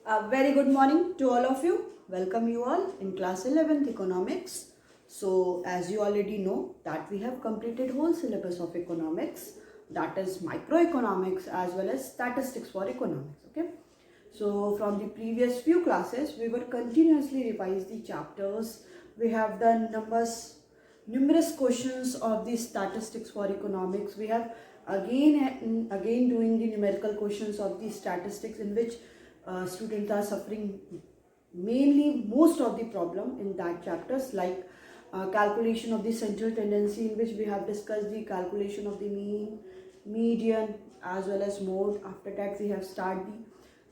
A very good morning to all of you. Welcome you all in class 11th economics. So as you already know that we have completed whole syllabus of economics, that is microeconomics as well as statistics for economics. Okay. So from the previous few classes we were continuously revise the chapters. We have done numerous questions of the statistics for economics. We have again and again doing the numerical questions of the statistics in which students are suffering mainly most of the problem in that chapters, like calculation of the central tendency, in which we have discussed the calculation of the mean, median as well as mode. After that we have started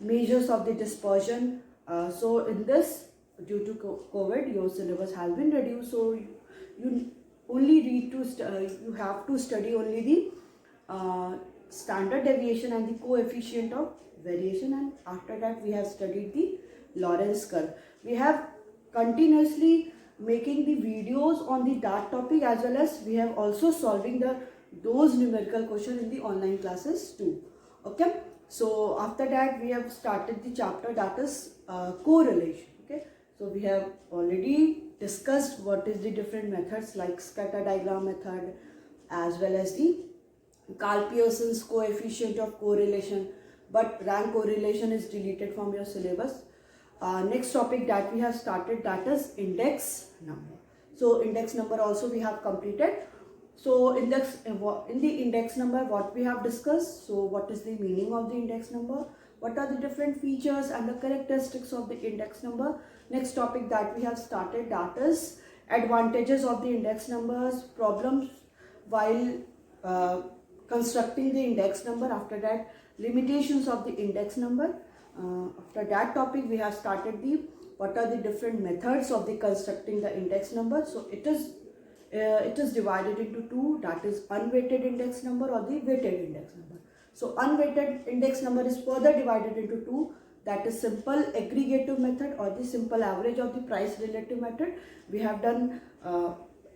the measures of the dispersion. So in this, due to COVID, your syllabus has been reduced, so you only need to you have to study only the standard deviation and the coefficient of variation, and after that we have studied the Lorentz curve. We have continuously making the videos on the that topic, as well as we have also solving those numerical questions in the online classes too. Okay, so after that we have started the chapter that is correlation. Okay, so we have already discussed what is the different methods like scatter diagram method as well as the Carl Pearson's coefficient of correlation, but rank correlation is deleted from your syllabus. Next topic that we have started, that is index number. So index number also we have completed. So in the index number, what we have discussed, so what is the meaning of the index number, what are the different features and the characteristics of the index number. Next topic that we have started, that is advantages of the index numbers, problems while constructing the index number. After that, limitations of the index number. After that topic we have started the what are the different methods of the constructing the index number. So it is divided into two, that is unweighted index number or the weighted index number. So unweighted index number is further divided into two, that is simple aggregative method or the simple average of the price relative method. We have done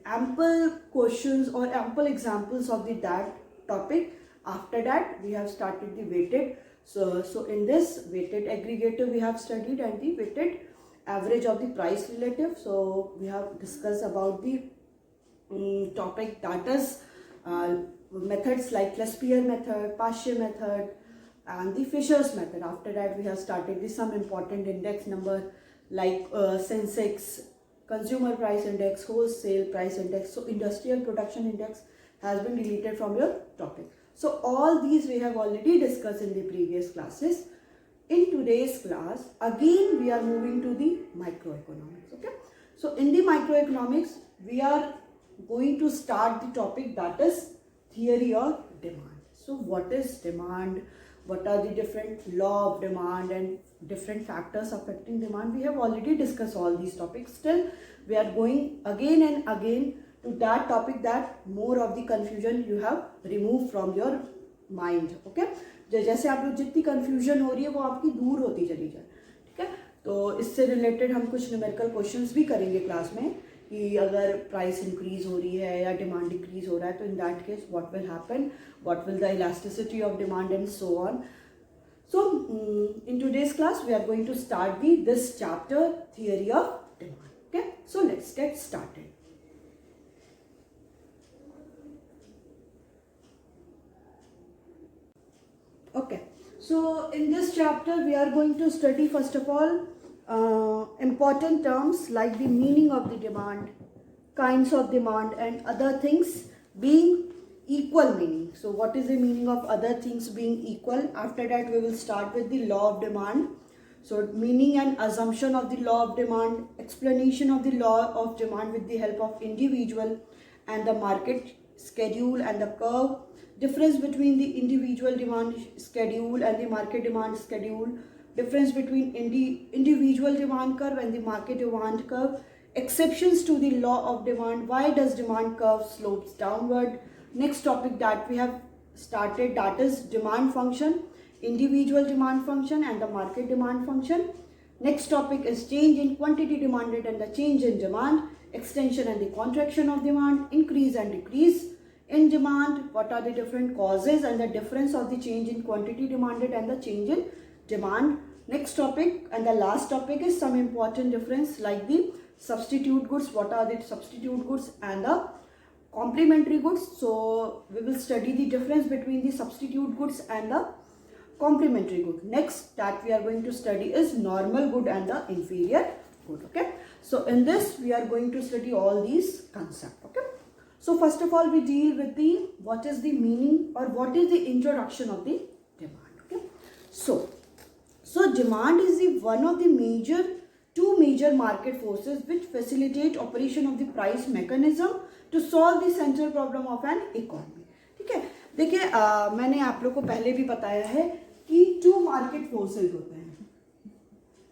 ample questions or ample examples of that topic. After that we have started the weighted. So in this weighted aggregative we have studied, and the weighted average of the price relative. So we have discussed about the topic, that is methods like Lespier method, Paasche method and the Fisher's method. After that we have started some important index number like Sensex, consumer price index, wholesale price index. So industrial production index has been deleted from your topic. So all these we have already discussed in the previous classes. In today's class, again we are moving to the microeconomics. Okay, so in the microeconomics we are going to start the topic, that is theory of demand. So what is demand, what are the different law of demand and different factors affecting demand? We have already discussed all these topics. Still we are going again and again to that topic, that more of the confusion you have removed from your mind. Okay, जैसे आप लोग जितनी confusion हो रही है वो आपकी दूर होती चली जाए. ठीक है, तो इससे रिलेटेड हम कुछ न्यूमेरिकल क्वेश्चंस भी करेंगे क्लास में, कि अगर प्राइस इंक्रीज हो रही है या डिमांड डिक्रीज हो रहा है तो in that case what will happen, what will the elasticity of demand and so on. So in today's class we are going to start this chapter, theory of demand. Okay, so let's get started. Okay, so in this chapter we are going to study first of all important terms like the meaning of the demand, kinds of demand and other things being equal meaning. So what is the meaning of other things being equal? After that we will start with the law of demand. So meaning and assumption of the law of demand, explanation of the law of demand with the help of individual and the market schedule and the curve, difference between the individual demand schedule and the market demand schedule, difference between individual demand curve and the market demand curve, exceptions to the law of demand, why does demand curve slopes downward. Next topic that we have started, that is demand function, individual demand function and the market demand function. Next topic is change in quantity demanded and the change in demand, extension and the contraction of demand, increase and decrease in demand, what are the different causes and the difference of the change in quantity demanded and the change in demand. Next topic and the last topic is some important difference like the substitute goods. What are the substitute goods and the complementary goods? So we will study the difference between the substitute goods and the complementary good. Next that we are going to study is normal good and the inferior good. Okay, so in this we are going to study all these concepts. Okay, so first of all we deal with the what is the meaning or what is the introduction of the demand. Okay, so demand is the one of the two major market forces which facilitate operation of the price mechanism to solve the central problem of an economy. ठीक है, देखिए मैंने आप लोग को पहले भी बताया है कि टू मार्केट फोर्सेस होते हैं,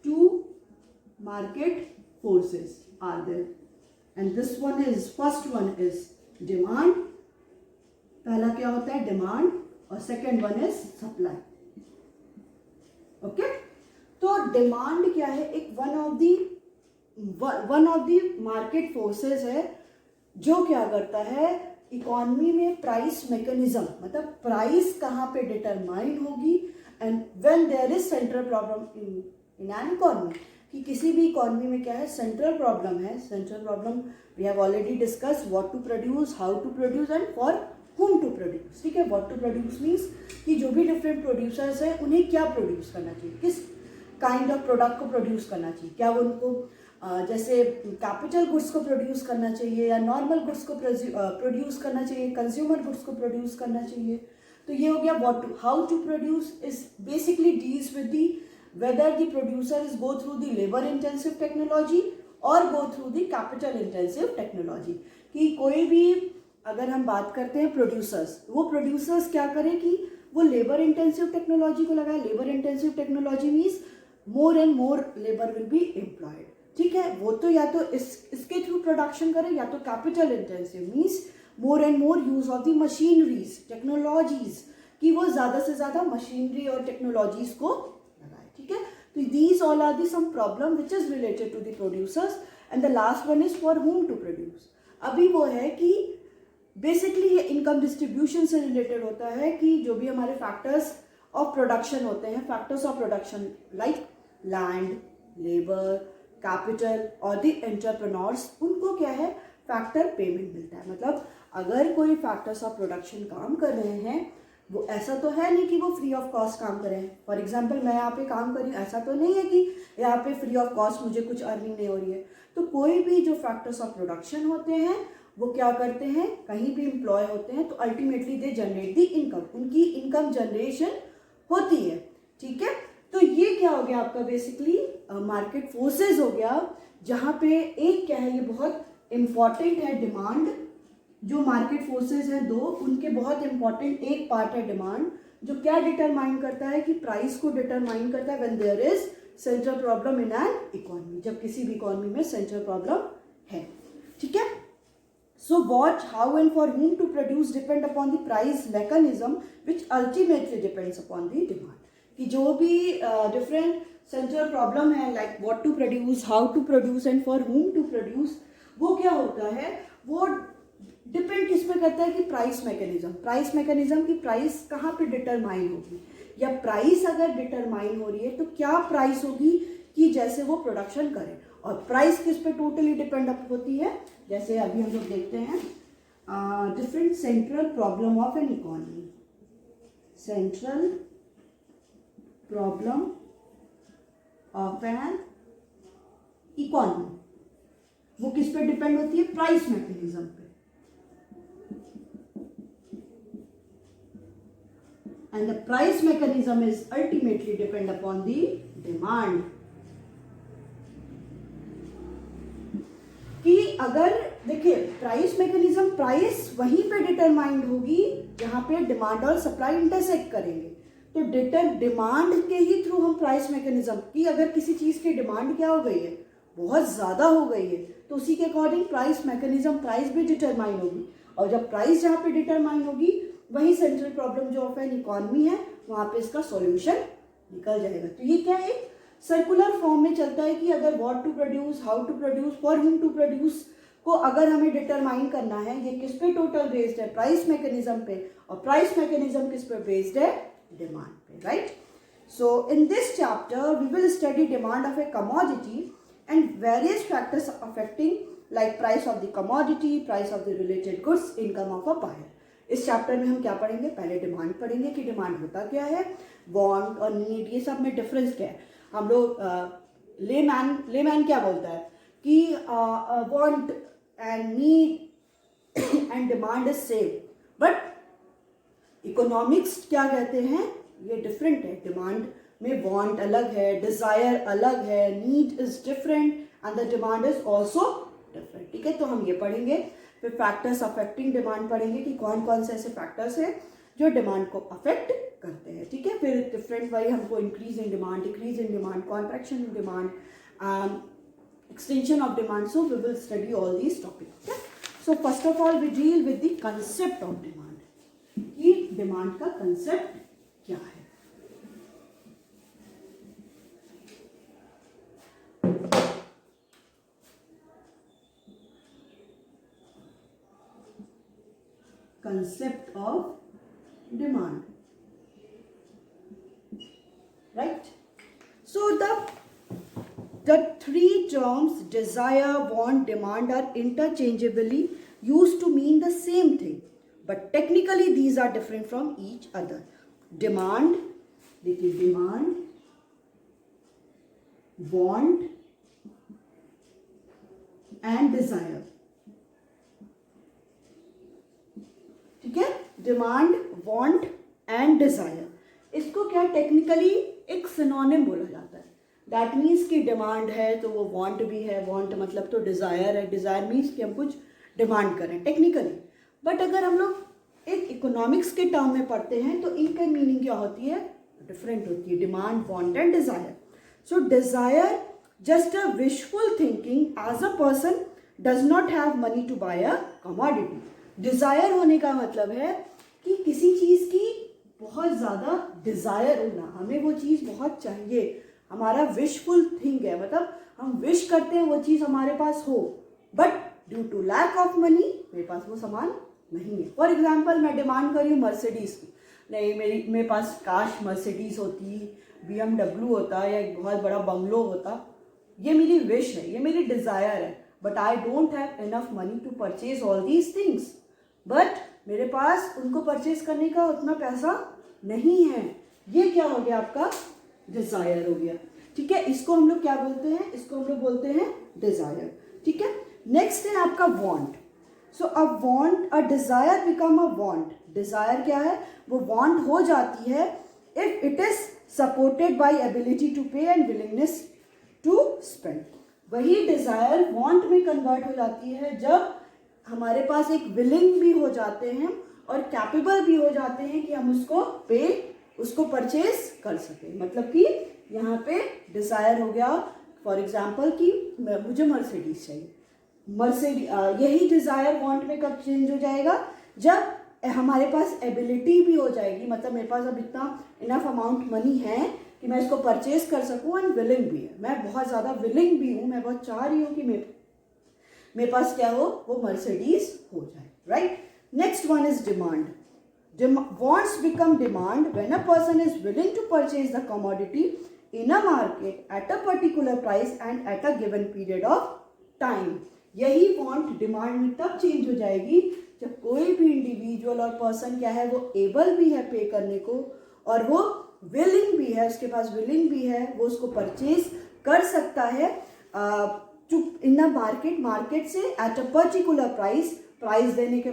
two market forces are there and this one is first one is demand, पहला क्या होता है डिमांड और second one is supply. Okay, तो डिमांड क्या है, एक one of the market forces है जो क्या करता है इकोनॉमी में प्राइस मैकेनिज्म, मतलब प्राइस कहाँ पे डिटरमाइन होगी and when there is central problem in an economy, कि किसी भी इकोनॉमी में क्या है सेंट्रल प्रॉब्लम है. Central problem we have already discuss, what to produce, how to produce and for whom to produce. ठीक है, व्हाट टू प्रोड्यूस मीन्स कि जो भी डिफरेंट प्रोड्यूसर्स हैं उन्हें क्या प्रोड्यूस करना चाहिए, किस काइंड ऑफ प्रोडक्ट को प्रोड्यूस करना चाहिए, क्या वो उनको जैसे कैपिटल गुड्स को प्रोड्यूस करना चाहिए या नॉर्मल गुड्स को प्रोड्यूस करना चाहिए, कंज्यूमर गुड्स को प्रोड्यूस करना चाहिए. तो ये हो गया what to. How to produce is basically deals with the whether the producer is go through the labour intensive technology और go through the capital intensive technology. कि कोई भी अगर हम बात करते हैं प्रोड्यूसर्स, वो प्रोड्यूसर्स क्या करें कि वो लेबर इंटेंसिव टेक्नोलॉजी को लगाए. Labour intensive technology means more and more labour will be employed. ठीक है, वो तो या तो इसके थ्रू प्रोडक्शन करें या तो capital intensive means more and more use of the machineries technologies, कि वो ज़्यादा से ज़्यादा मशीनरी और टेक्नोलॉजीज को लगाए. ठीक है, तो these all are the some problem which is related to the producers and the last one is for whom to produce. अभी वो है कि बेसिकली ये इनकम डिस्ट्रीब्यूशन से रिलेटेड होता है कि जो भी हमारे फैक्टर्स ऑफ प्रोडक्शन होते हैं, factors of production like land, labour, capital और द एंटरप्रेन्योर्स, उनको क्या है फैक्टर पेमेंट मिलता है. मतलब अगर कोई फैक्टर्स ऑफ प्रोडक्शन काम कर रहे हैं, वो ऐसा तो है नहीं कि वो फ्री ऑफ कॉस्ट काम कर रहे हैं. फॉर एग्जांपल मैं यहाँ पे काम कर रही हूँ, ऐसा तो नहीं है कि यहाँ पे फ्री ऑफ कॉस्ट मुझे कुछ अर्निंग नहीं हो रही है. तो कोई भी जो फैक्टर्स ऑफ प्रोडक्शन होते हैं वो क्या करते हैं, कहीं भी एम्प्लॉय होते हैं तो ultimately they generate the income, उनकी इनकम जनरेशन होती है. ठीक है, तो ये क्या हो गया आपका बेसिकली मार्केट फोर्सेस हो गया, जहाँ पे एक क्या है ये बहुत इंपॉर्टेंट है डिमांड. जो मार्केट फोर्सेस हैं दो, उनके बहुत इंपॉर्टेंट एक पार्ट है डिमांड, जो क्या डिटरमाइन करता है कि प्राइस को डिटरमाइन करता है when there is central problem in an economy, जब किसी भी इकोनॉमी में सेंट्रल प्रॉब्लम है. ठीक है, so what, how and for whom to produce depend upon the price mechanism which ultimately depends upon the demand. कि जो भी different central problem है like what to produce, how to produce and for whom to produce, वो क्या होता है, वो depend किस पे करता है कि प्राइस मैकेनिज्म की प्राइस कहाँ पे डिटरमाइन होगी, या प्राइस अगर डिटरमाइन हो रही है तो क्या प्राइस होगी कि जैसे वो प्रोडक्शन करें. और प्राइस किस पे टोटली डिपेंड अप होती है, जैसे अभी हम लोग देखते हैं different central problem of an economy. Central problem of an economy वो किस पे डिपेंड होती है, प्राइस मैकेनिज्म पे. And the price mechanism is ultimately depend upon the demand. कि अगर देखिए प्राइस मैकेनिज्म, प्राइस वहीं पे डिटरमाइंड होगी जहाँ पे डिमांड और सप्लाई इंटरसेक्ट करेंगे. तो डिमांड के ही थ्रू हम प्राइस मैकेनिज्म की, अगर किसी चीज़ की डिमांड क्या हो गई है, बहुत ज़्यादा हो गई है, तो उसी के अकॉर्डिंग प्राइस मैकेनिज्म, प्राइस भी डिटरमाइन होगी. और जब प्राइस जहाँ पे डिटरमाइन होगी वही सेंट्रल प्रॉब्लम जो ऑफ एन इकोनॉमी है वहाँ पे इसका सॉल्यूशन निकल जाएगा. तो ये क्या है, सर्कुलर फॉर्म में चलता है कि अगर what to produce, how to produce, for whom to produce को अगर हमें डिटरमाइन करना है, ये किस पे टोटल बेस्ड है, प्राइस मैकेनिज्म पे. और प्राइस मैकेनिज्म किस पे बेस्ड है, डिमांड पे. Right, So in this chapter, we will study demand of a commodity and various factors affecting like price of the commodity, price of the related goods, income of a buyer. इस chapter में हम क्या पढ़ेंगे? पहले demand पढ़ेंगे कि demand होता क्या है, वांट और नीड, ये सब में डिफरेंस क्या है. हम लोग लेमैन क्या बोलता है कि want and need and demand is same, but economics क्या कहते हैं, ये डिफरेंट है. डिमांड में वांट अलग है, डिजायर अलग है, need is different and the demand is also different. ठीक है, तो हम ये पढ़ेंगे. फिर फैक्टर्स अफेक्टिंग डिमांड पढ़ेंगे कि कौन कौन से ऐसे फैक्टर्स हैं जो डिमांड को अफेक्ट करते हैं. ठीक है, फिर डिफरेंट वाई हमको increase in demand, decrease in demand, contraction in demand, extension of demand. So we will study all these topics. So first of all we deal with the concept of demand, कि demand का concept क्या है. Concept of demand, right? So the three terms desire, want, demand are interchangeably used to mean the same thing, but technically these are different from each other. Demand, देखिए demand, want and desire. ठीक है, demand, want and Dzire, इसको क्या technically एक synonym बोला जाता है. That means कि डिमांड है तो वो वांट भी है, वांट मतलब तो डिजायर है, डिजायर मीन्स कि हम कुछ डिमांड करें टेक्निकली. बट अगर हम लोग एक इकोनॉमिक्स के टर्म में पढ़ते हैं तो इनका मीनिंग क्या होती है, डिफरेंट होती है. Demand, want and desire. So desire just a wishful thinking as a person does not have money to buy a commodity. Desire होने का मतलब है कि किसी चीज की बहुत ज्यादा डिजायर होना, हमें वो चीज बहुत चाहिए, हमारा विशफुल थिंग है, मतलब हम विश करते हैं वो चीज हमारे पास हो, but due to lack of money मेरे पास वो सामान नहीं है. फॉर एग्जाम्पल मैं डिमांड कर रही हूँ मर्सिडीज की, नहीं मेरे पास काश मर्सिडीज होती, BMW होता या एक बहुत बड़ा बंगलो होता. ये मेरी विश है, ये मेरी डिजायर है, but I don't have enough money to purchase all these things. But मेरे पास उनको परचेज करने का उतना पैसा नहीं है. ये क्या हो गया, आपका डिजायर हो गया. ठीक है, इसको हम लोग क्या बोलते हैं, इसको हम लोग बोलते हैं डिजायर. ठीक है, नेक्स्ट है आपका want. So a want, a desire become a want. Desire क्या है, वो वांट हो जाती है if it is supported by ability to pay and willingness to spend. वही डिजायर वांट में कन्वर्ट हो जाती है जब हमारे पास एक विलिंग भी हो जाते हैं और कैपेबल भी हो जाते हैं कि हम उसको पे, उसको परचेज कर सकें. मतलब कि यहाँ पे डिजायर हो गया फॉर एग्जांपल कि मुझे मर्सिडीज चाहिए. यही डिजायर वांट में कब चेंज हो जाएगा, जब हमारे पास एबिलिटी भी हो जाएगी, मतलब मेरे पास अब इतना इनफ अमाउंट मनी है कि मैं इसको परचेज कर सकूँ एंड विलिंग भी है, मैं बहुत ज़्यादा विलिंग भी हूँ, मैं बहुत चाह रही हूँ कि मेरे पास क्या हो, वो मर्सिडीज हो जाए. Right, next one is demand. Wants become demand when a person is willing to purchase the commodity in a market at a particular price and at a given period of time. यही want demand में तब change हो जाएगी जब कोई भी individual और person क्या है, वो एबल भी है पे करने को और वो विलिंग भी है, उसके पास विलिंग भी है, वो उसको परचेज कर सकता है इन द मार्केट से एट अ पर्टिकुलर प्राइस देने के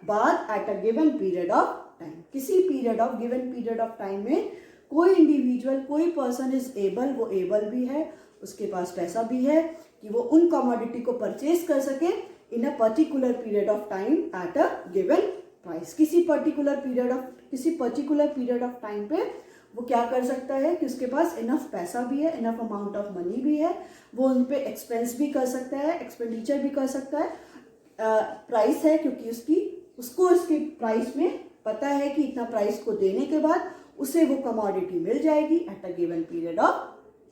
बाद eight a given period of time. किसी गिवन पीरियड ऑफ टाइम में कोई इंडिविजुअल, कोई पर्सन इज एबल, वो एबल भी है, उसके पास पैसा भी है कि वो उन कमोडिटी को परचेज कर सके in a particular period of time at a given price. किसी पर्टिकुलर पीरियड ऑफ टाइम पे वो क्या कर सकता है कि उसके पास इनफ पैसा भी है, इनफ अमाउंट ऑफ मनी भी है, वो उन पे एक्सपेंस भी कर सकता है, एक्सपेंडिचर भी कर सकता है. प्राइस है क्योंकि उसको उसके प्राइस में पता है कि इतना प्राइस को देने के बाद उसे वो कमोडिटी मिल जाएगी eight a given period of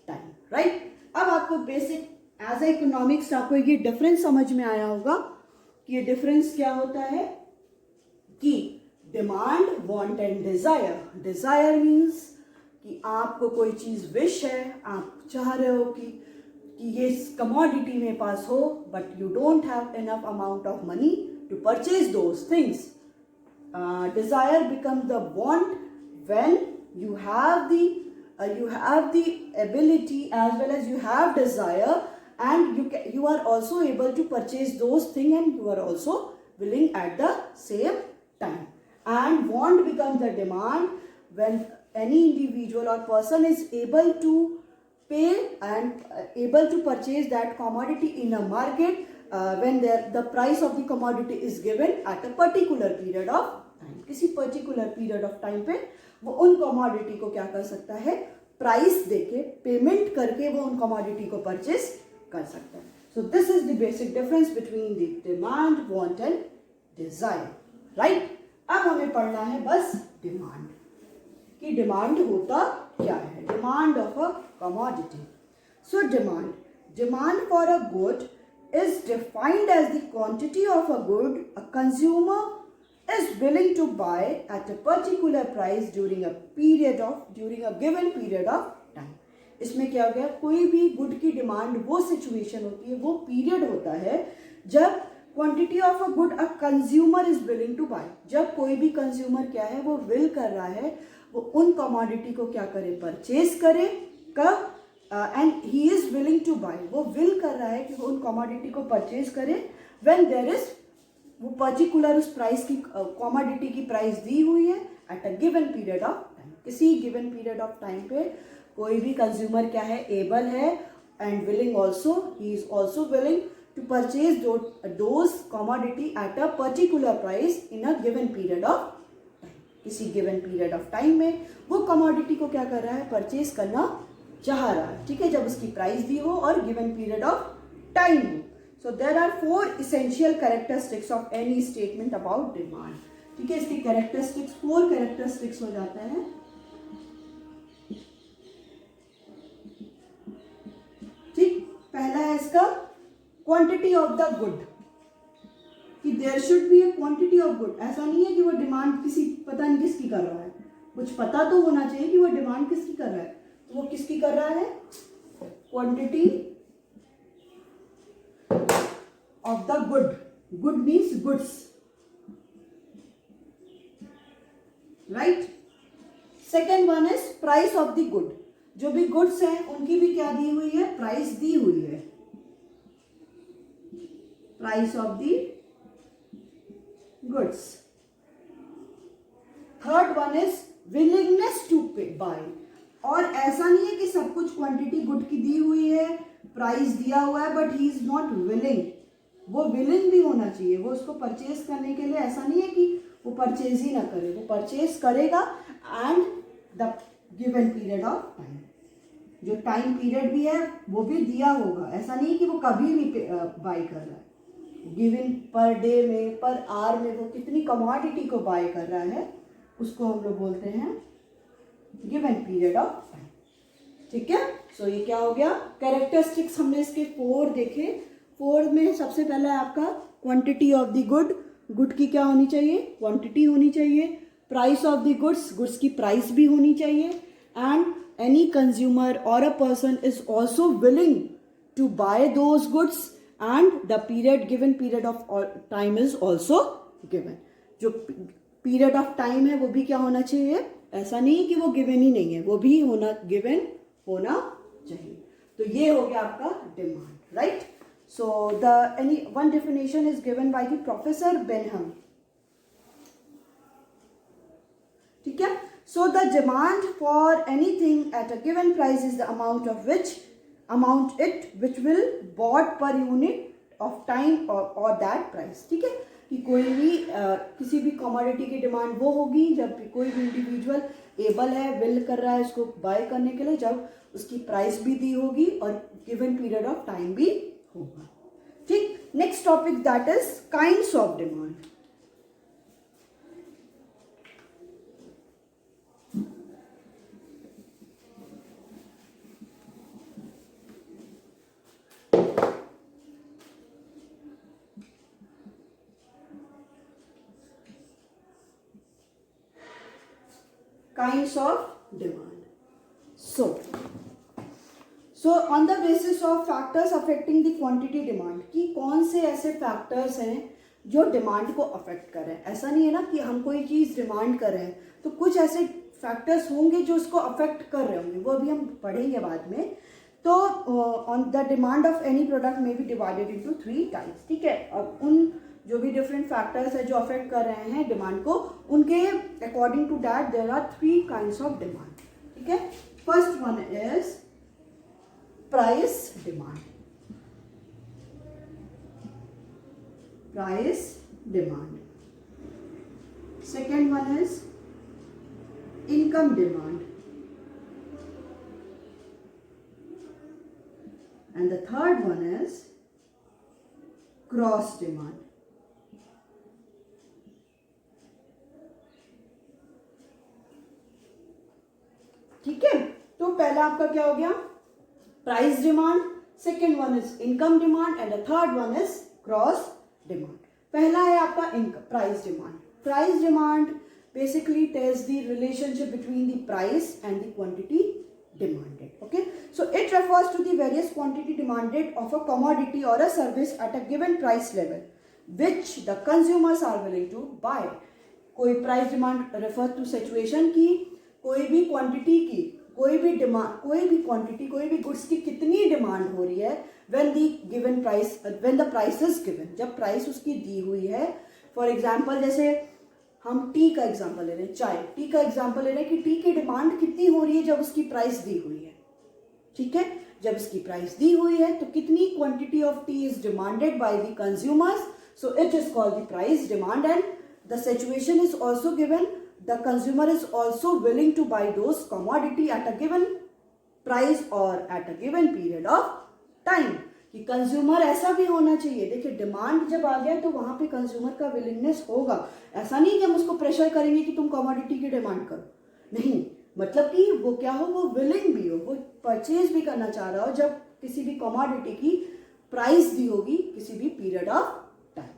time. Right, अब आपको बेसिक एज ए इकोनॉमिक्स आपको ये डिफरेंस समझ में आया होगा कि ये डिफरेंस क्या होता है कि demand, want and desire. Desire means कि आपको कोई चीज़ विश है, आप चाह रहे हो कि ये कमोडिटी में पास हो, but you don't have enough amount of money to purchase those things. Desire becomes the want when you have the ability as well as you have desire, and you are also able to purchase those things, and you are also willing at the same time. And want becomes the demand when any individual or person is able to pay and able to purchase that commodity in a market when the price of the commodity is given at a particular period of time. किसी particular period of time पे वो उन commodity को क्या कर सकता है, price देके पेमेंट करके वो उन commodity को परचेज कर सकता है. So this is the basic difference between the demand, want and desire, right? अब हमें पढ़ना है बस डिमांड कि डिमांड होता क्या है. Demand of a commodity. So demand for a good is defined as the quantity of a good a consumer is willing to buy at a particular price during a given period of time. इसमें क्या हो गया, कोई भी good की demand वो situation होती है, वो पीरियड होता है जब quantity of a good a consumer is willing to buy. जब कोई भी कंज्यूमर क्या है, वो विल कर रहा है वो उन कमोडिटी को क्या करे, परचेज करे. कब, and he is willing to buy, वो विल कर रहा है कि वो उन कमोडिटी को परचेज करे व्हेन देयर इज, वो पर्टिकुलर उस प्राइस की कमोडिटी की प्राइस दी हुई है at a given period of time. किसी गिवन पीरियड ऑफ टाइम पे कोई भी कंज्यूमर क्या है, एबल है and willing also, he is also willing to purchase those commodity at a particular price in a given period of time. किसी given period of time में वो commodity को क्या कर रहा है, परचेज करना चाह रहा है. ठीक है, जब उसकी प्राइस दी हो और गिवन पीरियड ऑफ टाइम हो. So there are 4 essential characteristics of any statement about demand. ठीक है, इसके कैरेक्टरिस्टिक्स 4 कैरेक्टरिस्टिक्स हो जाते हैं. ठीक, पहला है इसका क्वांटिटी ऑफ द गुड, कि there should be a quantity of good. ऐसा नहीं है कि वो डिमांड किसी पता नहीं किसकी कर रहा है, कुछ पता तो होना चाहिए कि वो डिमांड किसकी कर रहा है. वो किसकी कर रहा है, quantity of the good. Good means goods, right. Second one is price of the good. जो भी गुड्स हैं उनकी भी क्या दी हुई है, प्राइस दी हुई है. Price of the goods. Third one is willingness to pay buy. और ऐसा नहीं है कि सब कुछ क्वांटिटी गुड की दी हुई है, प्राइस दिया हुआ है, but he is not willing. वो विलिंग भी होना चाहिए, वो उसको परचेज करने के लिए. ऐसा नहीं है कि वो परचेज ही ना करे, वो परचेज करेगा and the given period of time. जो टाइम पीरियड भी है वो भी दिया होगा. ऐसा नहीं है कि वो कभी भी बाय कर रहा है. गिवन पर डे में, पर आवर में वो कितनी कमोडिटी को बाय कर रहा है, उसको हम लोग बोलते हैं गिवन पीरियड ऑफ टाइम. ठीक है, सो ये क्या हो गया, कैरेक्टरिस्टिक्स हमने इसके 4 देखे. 4 में सबसे पहला है आपका quantity of the good. Good की क्या होनी चाहिए, क्वांटिटी होनी चाहिए. Price of the goods, goods की प्राइस भी होनी चाहिए. एंड एनी कंज्यूमर और a person is also willing to buy those goods and the period, given period of time is also given. जो पीरियड ऑफ टाइम है वो भी क्या होना चाहिए, ऐसा नहीं कि वो गिवन ही नहीं है, वो भी होना, गिवन होना चाहिए. तो ये हो गया आपका demand, right. So any one definition is given by the Professor Benham. ठीक है, so the demand for anything at a given price is the amount which will bought per unit of time or that price. ठीक है, कि कोई भी किसी भी commodity की डिमांड वो होगी जब कोई भी इंडिविजुअल एबल है, विल कर रहा है इसको बाय करने के लिए, जब उसकी प्राइस भी दी होगी और गिवन पीरियड ऑफ टाइम भी होगा. ठीक, next topic that is kinds of demand. Kinds of demand. So on the basis of factors affecting the quantity demand, कि कौन से ऐसे फैक्टर्स हैं जो डिमांड को अफेक्ट कर रहे हैं। ऐसा नहीं है ना कि हम कोई चीज़ डिमांड कर रहे हैं, तो कुछ ऐसे फैक्टर्स होंगे जो उसको अफेक्ट कर रहे होंगे, वो अभी हम पढ़ेंगे बाद में। तो on the demand of any product में बी डिवाइडेड इनटू 3 टाइप्स, ठीक है। अब उन जो भी डिफरेंट फैक्टर्स है जो अफेक्ट कर रहे हैं डिमांड को, उनके according to that there are 3 kinds of demand, ठीक है। First one is price demand, price demand. Second one is income demand, and the third one is gross demand. ठीक है, तो पहला आपका क्या हो गया, price demand, second one is income demand and the third one is gross demand. पहला है आपका income price demand. Price demand basically tells the relationship between the price and the quantity demanded. Okay, so it refers to the various quantity demanded of a commodity or a service at a given price level which the consumers are willing to buy. कोई price demand refer to situation की कोई भी quantity की कोई भी demand, कोई भी quantity, कोई भी गुड्स की कितनी डिमांड हो रही है when the given price, when the price is given, जब प्राइस उसकी दी हुई है। फॉर एग्जांपल जैसे हम टी का एग्जांपल ले रहे हैं, चाय, टी का एग्जांपल ले रहे हैं कि टी की डिमांड कितनी हो रही है जब उसकी प्राइस दी हुई है, ठीक है। जब इसकी प्राइस दी हुई है तो कितनी quantity of tea is demanded by the consumers, so it is called the price demand and the situation is also given, the consumer is also willing to buy those commodity at a given price और at a given period of time. कि consumer ऐसा भी होना चाहिए, देखिए demand जब आ गया तो वहां पे कंज्यूमर का विलिंगनेस होगा। ऐसा नहीं कि हम उसको प्रेशर करेंगे कि तुम कमोडिटी की डिमांड करो, नहीं, मतलब कि वो क्या हो, वो विलिंग भी हो, वो परचेज भी करना चाह रहा हो जब किसी भी कमोडिटी की प्राइस दी होगी किसी भी period of time,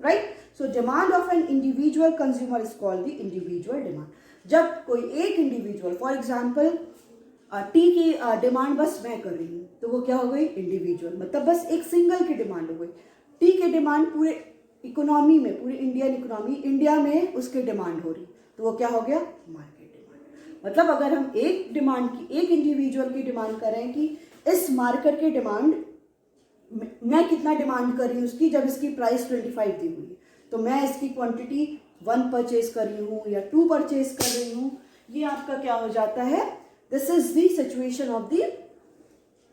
right. So demand of an individual consumer is called the individual demand. जब कोई एक इंडिविजुअल, फॉर एग्जाम्पल टी की डिमांड बस मैं कर रही हूँ तो वो क्या हो गई, इंडिविजुअल, मतलब बस एक सिंगल की डिमांड हो गई। टी की डिमांड पूरे इकोनॉमी में, पूरी इंडियन इकोनॉमी, इंडिया में उसकी डिमांड हो रही, तो वो क्या हो गया, मार्केट डिमांड। मतलब अगर हम एक डिमांड की, एक इंडिविजुअल की डिमांड कर रहे हैं कि इस मार्केट की डिमांड मैं कितना डिमांड कर रही हूँ उसकी, जब इसकी प्राइस 25 दी हुई है, तो मैं इसकी क्वांटिटी 1 परचेज कर रही हूँ या 2 परचेज कर रही हूँ, ये आपका क्या हो जाता है, this is the situation of the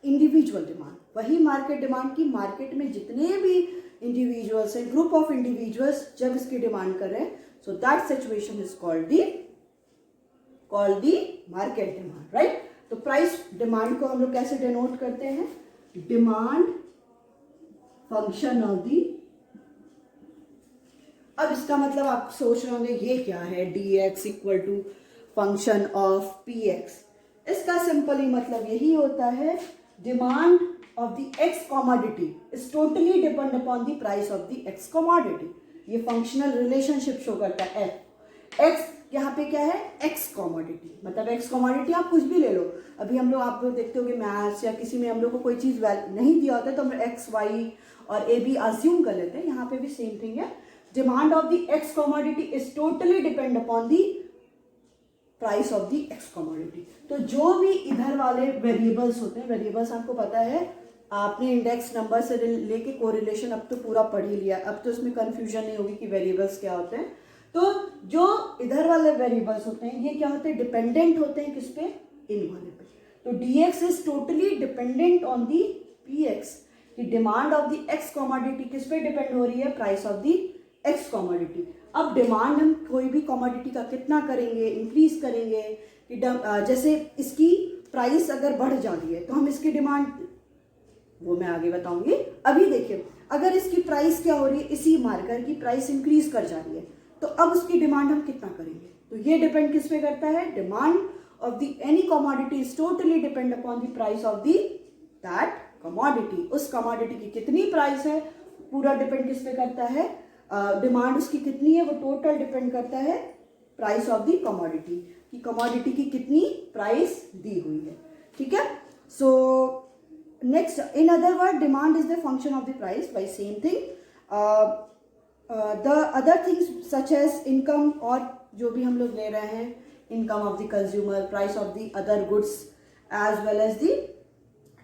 individual demand. वही मार्केट डिमांड की मार्केट में जितने भी इंडिविजुअल्स हैं, ग्रुप ऑफ इंडिविजुअल्स जब इसकी डिमांड कर रहे हैं, so that situation is called the market demand, right. तो प्राइस डिमांड को हम लोग कैसे डिनोट करते हैं, डिमांड फंक्शन ऑफ द, अब इसका मतलब आप सोच रहे होंगे ये क्या है, dx equal to function of px। इसका सिंपली मतलब यही होता है, demand of the X commodity is totally depend upon the price of the X commodity. ये फंक्शनल रिलेशनशिप शो करता है। एक्स यहाँ पे क्या है, एक्स कमोडिटी, मतलब एक्स कमोडिटी आप कुछ भी ले लो। अभी हम लोग, आप लोग देखते हो कि मैथ्स या किसी में हम लोग को कोई चीज़ नहीं दिया होता है तो हम एक्स वाई और ए बी अज्यूम कर लेते हैं, यहाँ पे भी सेम थिंग है। Demand of the X commodity is totally depend upon the price of the X commodity. तो जो भी इधर वाले वेरिएबल्स होते हैं, वेरिएबल्स आपको पता है, आपने इंडेक्स नंबर से लेके कोरिलेशन अब तो पूरा पढ़ ही लिया, अब तो इसमें कंफ्यूजन नहीं होगी कि वेरिएबल्स क्या होते हैं। तो जो इधर वाले वेरिएबल्स होते हैं ये क्या होते हैं, डिपेंडेंट होते हैं किस पे, इन वाले पे। तो dx is totally dependent on the px, कि demand of the X commodity किस पे डिपेंड हो रही है, price of the X commodity. अब डिमांड हम कोई भी कमोडिटी का कितना करेंगे, इंक्रीज करेंगे, कि जैसे इसकी प्राइस अगर बढ़ जा रही है तो हम इसकी डिमांड, वो मैं आगे बताऊंगी। अभी देखिए, अगर इसकी प्राइस क्या हो रही है, इसी मार्कर की प्राइस इंक्रीज कर जा रही है, तो अब उसकी डिमांड हम कितना करेंगे, तो ये डिपेंड किस पे करता है, demand of the any commodity is totally depend upon the price of the that commodity. उस कमोडिटी की कितनी प्राइस है, पूरा डिपेंड किस पे करता है, डिमांड उसकी कितनी है, वो टोटल डिपेंड करता है प्राइस ऑफ द कमोडिटी, कि कमोडिटी की कितनी प्राइस दी हुई है, ठीक है। So next, in other word, demand is the function of the price by same thing. The other things such as income, और जो भी हम लोग ले रहे हैं, income of the consumer, price of the other goods, as well as the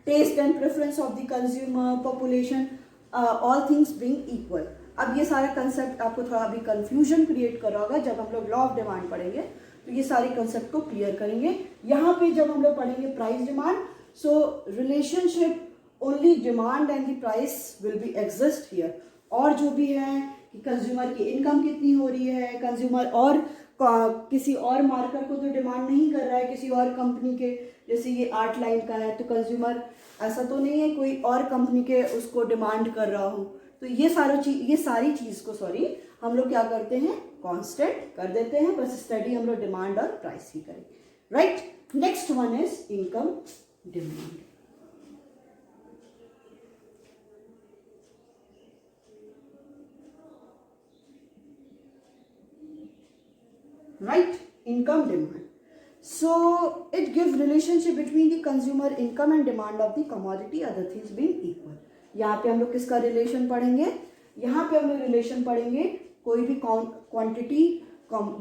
taste and preference of the consumer, population, all things being equal. अब ये सारा कंसेप्ट आपको थोड़ा अभी कंफ्यूजन क्रिएट कर रहा होगा। जब हम लोग लॉ ऑफ डिमांड पढ़ेंगे तो ये सारे कंसेप्ट को क्लियर करेंगे। यहाँ पे जब हम लोग पढ़ेंगे price demand, so relationship only demand and the price will be exist here. और जो भी है कि कंज्यूमर की इनकम कितनी हो रही है, कंज्यूमर और किसी और मार्कर को तो डिमांड नहीं कर रहा है, किसी और कंपनी के, जैसे ये 8 लाइन का है तो कंज्यूमर ऐसा तो नहीं है कोई और कंपनी के उसको डिमांड कर रहा हो। तो ये सारी चीज़ को हम लोग क्या करते हैं, कांस्टेंट कर देते हैं। बस स्टडी हम लोग डिमांड और प्राइस की करेंगे, right. Next one is income demand. Right, income demand. So it gives relationship between the consumer income and demand of the commodity, other things being equal. यहाँ पे हम लोग किसका रिलेशन पढ़ेंगे, यहाँ पे हम लोग रिलेशन पढ़ेंगे कोई भी क्वांटिटी,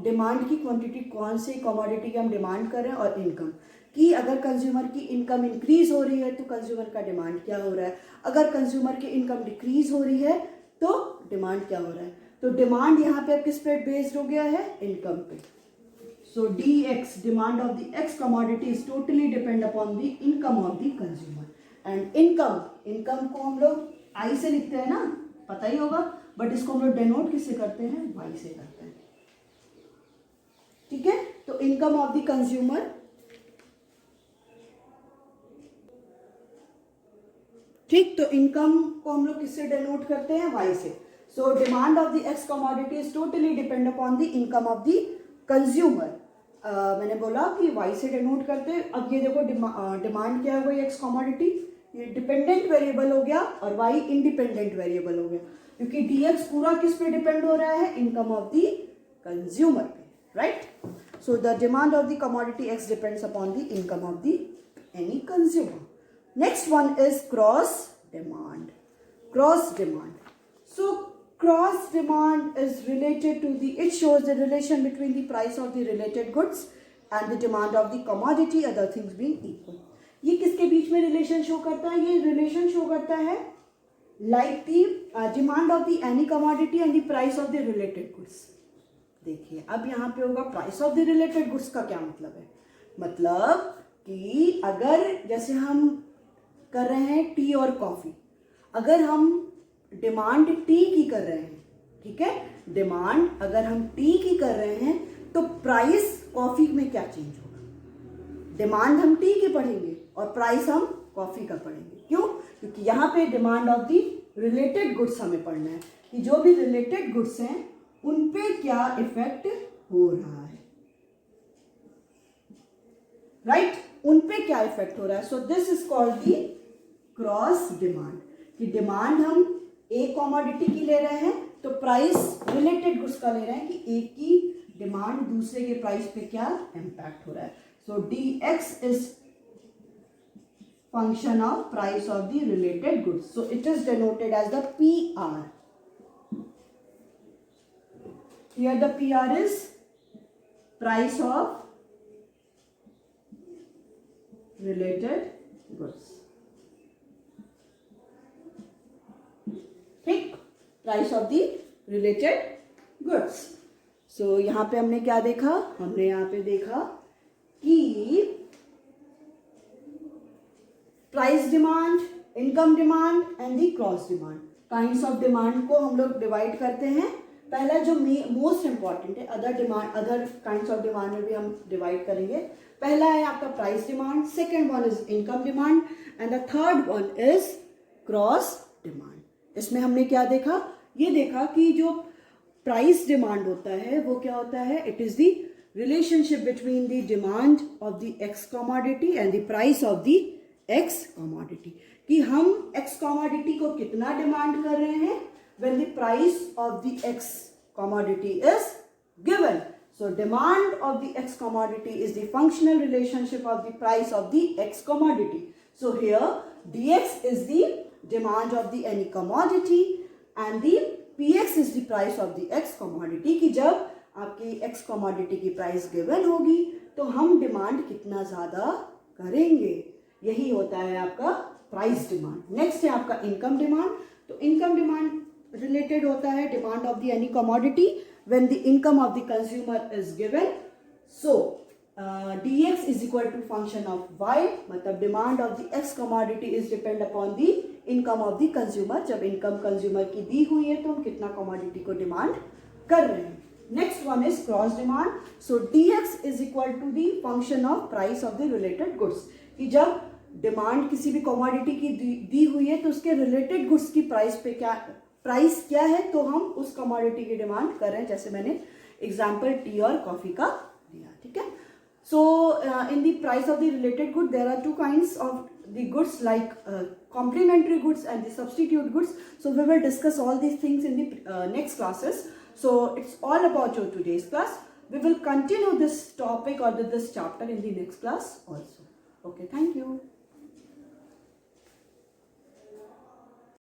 डिमांड की क्वांटिटी, कौन से कमोडिटी की हम डिमांड कर रहे हैं, और इनकम की। अगर कंज्यूमर की इनकम इंक्रीज हो रही है तो कंज्यूमर का डिमांड क्या हो रहा है, अगर कंज्यूमर की इनकम डिक्रीज हो रही है तो डिमांड क्या हो रहा है। तो डिमांड यहाँ पे अब किस पे बेस्ड हो गया है, इनकम पे। सो DX, demand of the X commodity, is totally depend upon the income of the consumer. And income को हम लोग I से लिखते हैं ना, पता ही होगा, बट इसको हम लोग डेनोट किससे करते हैं, Y से करते हैं, ठीक है। तो इनकम ऑफ द कंज्यूमर, ठीक, तो इनकम को हम लोग किससे डेनोट करते हैं, Y से। So demand of the X commodity is totally depend upon the income of the consumer. मैंने बोला कि Y से डिनोट करते हैं। अब ये देखो डिमांड क्या है, वही एक्स कमोडिटी, ये डिपेंडेंट वेरिएबल हो गया और Y इंडिपेंडेंट वेरिएबल हो गया, क्योंकि DX पूरा किस पे डिपेंड हो रहा है, इनकम ऑफ द कंज्यूमर पे, right. So the demand of the commodity X depends upon the income of the any consumer. Next one is cross demand. Cross demand, so cross demand is related to it shows the relation between the price of the related goods and the demand of the commodity, other things being equal. ये किसके बीच में relation show करता है, ये relation show करता है like the demand of the any commodity and the price of the related goods. देखिए अब यहाँ पे होगा price of the related goods का क्या मतलब है, मतलब कि अगर जैसे हम कर रहे हैं टी और कॉफी, अगर हम डिमांड टी की कर रहे हैं, ठीक है, डिमांड अगर हम टी की कर रहे हैं तो प्राइस कॉफी में क्या चेंज होगा, डिमांड हम टी की पढ़ेंगे और प्राइस हम कॉफी का पढ़ेंगे। क्यों, क्योंकि यहाँ पे demand of the related goods हमें पढ़ना है कि जो भी रिलेटेड गुड्स हैं उन पे क्या इफेक्ट हो रहा है, राइट, उन पे क्या इफेक्ट हो रहा है। So this is called the cross demand, कि डिमांड हम एक कमोडिटी की ले रहे हैं तो प्राइस रिलेटेड गुड्स का ले रहे हैं कि एक की डिमांड दूसरे के प्राइस पे क्या इम्पैक्ट हो रहा है। So DX is function of price of the related goods, so it is denoted as the PR। Here the PR is price of related goods, ठीक, price of the related goods. So यहाँ पे हमने क्या देखा, हमने यहाँ पे देखा कि price demand, income demand and the cross demand, kinds of demand को हम लोग डिवाइड करते हैं। पहला जो मोस्ट इंपॉर्टेंट है, अदर काइंड्स ऑफ डिमांड में भी हम डिवाइड करेंगे। पहला है आपका price demand, second one is income demand and the third one is cross demand. इसमें हमने क्या देखा, ये देखा कि जो प्राइस डिमांड होता है वो क्या होता है, it is the relationship between the demand of the X commodity and the price of the X commodity, कि हम एक्स कमोडिटी को कितना डिमांड कर रहे हैं when the price of the X commodity is given. So demand of the X commodity is the functional relationship of the price of the X commodity. So here dx is the demand of the any commodity and the px is the price of the X commodity. कि जब आपकी X commodity की price given होगी तो हम demand कितना ज़्यादा करेंगे, यही होता है आपका प्राइस डिमांड. नेक्स्ट है आपका इनकम डिमांड. तो इनकम डिमांड रिलेटेड होता है demand of the any commodity when the income of the consumer is given. So dx is equal to function of y, मतलब demand of the x commodity is depend upon the income of the consumer. जब income consumer की दी हुई है तो हम कितना commodity को डिमांड कर रहे हैं. Next one is cross demand. So dx is equal to the function of price of the related goods. कि जब डिमांड किसी भी कमोडिटी की दी हुई है तो उसके रिलेटेड गुड्स की प्राइस क्या है तो हम उस कमोडिटी की डिमांड कर रहे हैं. जैसे मैंने एग्जांपल टी और कॉफी का दिया. ठीक है. So in the price of the related good there are two kinds of the goods like complementary goods and the substitute goods. So we will discuss all these things in the next classes. So it's all about your today's class. We will continue this topic or this chapter in the next class also. Okay, thank you.